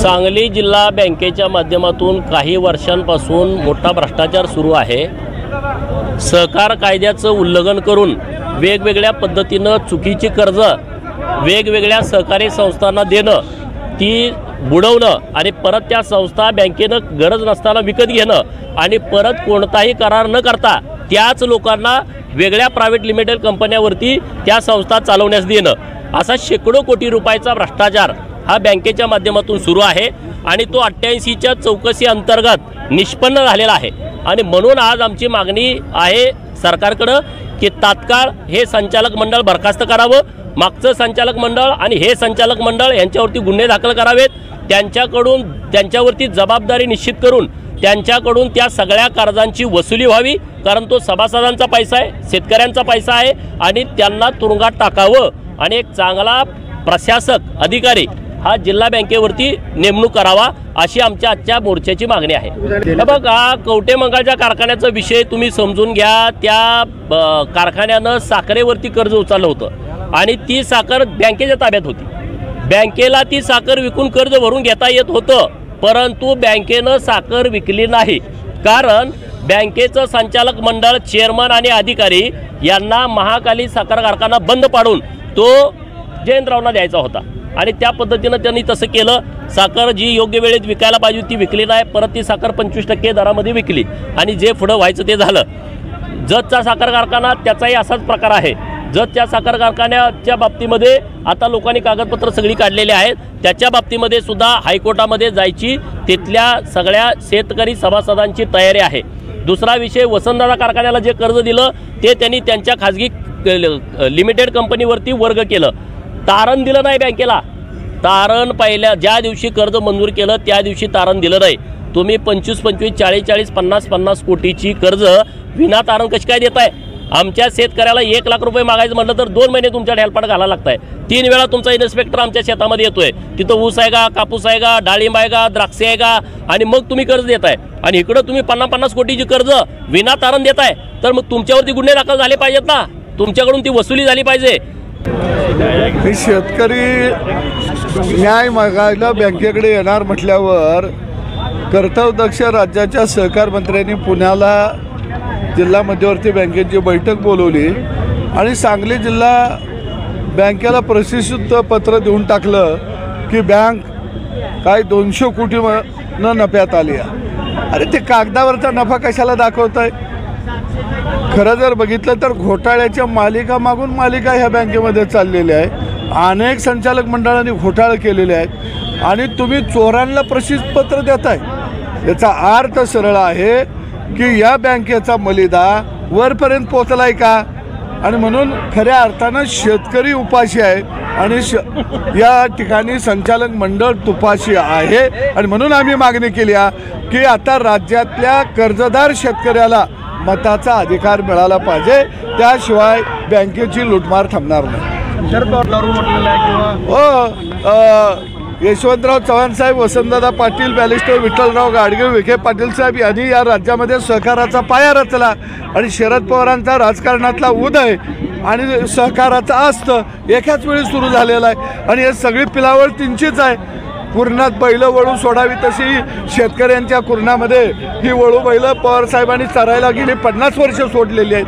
सांगली जिल्हा बँकेच्या माध्यमातून काही वर्षांपासून मोठा भ्रष्टाचार सुरू आहे। सहकार कायद्याचं उल्लंघन करून वेगवेगळ्या पद्धतीने चुकीची कर्ज वेगवेगळ्या सहकारी संस्थांना देणं, ती बुडवणं आणि परत त्या संस्था बँकेनं गरज नसताना विकत घेणं आणि परत कोणताही करार न करता त्याच लोकांना वेगळ्या प्रायव्हेट लिमिटेड कंपन्यांवरती त्या संस्था चालवण्यास देणं, असा शेकडो कोटी रुपयाचा भ्रष्टाचार हा बँकेच्या माध्यमातून सुरू आहे आणि तो 88च्या चौकशी अंतर्गत निष्पन्न झालेला आहे। आणि म्हणून आज आमची मागणी आहे सरकारकडे की तात्काळ हे संचालक मंडळ बरखास्त करावं, मागचं संचालक मंडळ आणि हे संचालक मंडळ यांच्यावरती गुन्हे दाखल करावेत, त्यांच्यावरती जबाबदारी निश्चित करून त्यांच्याकडून त्या सगळ्या कर्जांची वसुली व्हावी, कारण तो सभासदांचा पैसा आहे, शेतकऱ्यांचा पैसा आहे आणि त्यांना तुरुंगात टाकावं आणि एक चांगला प्रशासक अधिकारी हा जिल्हा बँकेवरती नेमणूक करावा, अशी आमच्या आजच्या मोर्चाची मागणी आहे। हे बघा, कवठेमंकाळच्या कारखान्याचा विषय तुम्ही समजून घ्या। त्या कारखान्यानं साखरेवरती कर्ज उचललं होतं आणि ती साखर बँकेच्या ताब्यात होती। बँकेला ती साखर विकून कर्ज भरून घेता येत होतं, परंतु बँकेनं साखर विकली नाही, कारण बँकेचं संचालक मंडळ, चेअरमन आणि अधिकारी यांना महाकाली साखर कारखाना बंद पाडून तो जयंतरावना द्यायचा होता आणि त्या पद्धतीनं त्यांनी तसं केलं। साखर जी योग्य वेळेत विकायला पाहिजे ती विकली नाही, परत ती साखर 25% दरामध्ये विकली आणि जे पुढं व्हायचं ते झालं। जतचा साखर कारखाना त्याचाही असाच प्रकार आहे। जतच्या साखर कारखान्याच्या बाबतीमध्ये आता लोकांनी कागदपत्र सगळी काढलेली आहेत, त्याच्या बाबतीमध्ये सुद्धा हायकोर्टामध्ये जायची तिथल्या सगळ्या शेतकरी सभासदांची तयारी आहे। दुसरा विषय, वसंतदादा कारखान्याला जे कर्ज दिलं ते त्यांनी त्यांच्या खाजगी लिमिटेड कंपनीवरती वर्ग केलं, तारण दिलं नाही बँकेला। तारण पहिल्या ज्या दिवशी कर्ज मंजूर केलं त्या दिवशी तारण दिलं नाही। तुम्ही 25, 40, 50 कोटीची कर्ज विना तारण कशी काय देताय? आमच्या शेतकऱ्याला 1 लाख रुपये मागायचं म्हटलं तर 2 महिने तुमच्या ढेलपाट घालायला लागताय। 3 वेळा तुमचा इन्स्पेक्टर आमच्या शेतामध्ये येतोय, तिथं ऊस आहे का, कापूस आहे का, डाळिंब आहे का, द्राक्ष आहे का, आणि मग तुम्ही कर्ज देताय। आणि इकडं तुम्ही 50 कोटीची कर्ज विना तारण देताय, तर मग तुमच्यावरती गुन्हे दाखल झाले पाहिजेत ना, तुमच्याकडून ती वसुली झाली पाहिजे। शेतकरी न्याय मागायला बँकेकडे येणार म्हटल्यावर कर्तव्यदक्ष राज्याच्या सहकार मंत्र्यांनी पुण्याला जिल्हा मध्यवर्ती बँकेची बैठक बोलवली आणि सांगली जिल्हा बँकेला प्रसिद्ध पत्र देऊन टाकलं की बँक काय 200 कोटी नफ्यात आली आहे। अरे ते कागदावरचा नफा कशाला दाखवत आहे? खरं जर बघितलं तर घोटाळ्याच्या मालिका मागून मालिका ह्या बँकेमध्ये चाललेल्या आहे। अनेक संचालक मंडळांनी घोटाळे केलेले आहेत आणि तुम्ही चोरांना प्रसिद्ध पत्र देताय। याचा अर्थ सरळ आहे की या बँकेचा मलिदा वरपर्यंत पोहोचलाय का? आणि म्हणून खऱ्या अर्थानं शेतकरी उपाशी आहे आणि या ठिकाणी संचालक मंडळ तुपाशी आहे। आणि म्हणून आम्ही मागणी केली आहे की आता राज्यातल्या कर्जदार शेतकऱ्याला मताचा अधिकार मिळाला पाहिजे, त्याशिवाय बँकेची लूटमार थांबणार नाही। यशवंतराव चव्हाण साहेब, वसंतदादा पाटील, बॅरिस्टर विठ्ठलराव गाडगे, विखे पाटील साहेब यांनी या राज्यामध्ये सहकाराचा पाया रचला आणि शरद पवारांचा राजकारणातला उदय आणि सहकाराचा अस्त एकाच वेळी सुरू झालेला आहे आणि हे सगळी पिलावळ त्यांचीच आहे। कुरणात बैलं वळू सोडावी तशी शेतकऱ्यांच्या कुरणामध्ये ही वळू बैलं पवार साहेबांनी चरायला गेली 50 वर्ष सोडलेली आहेत।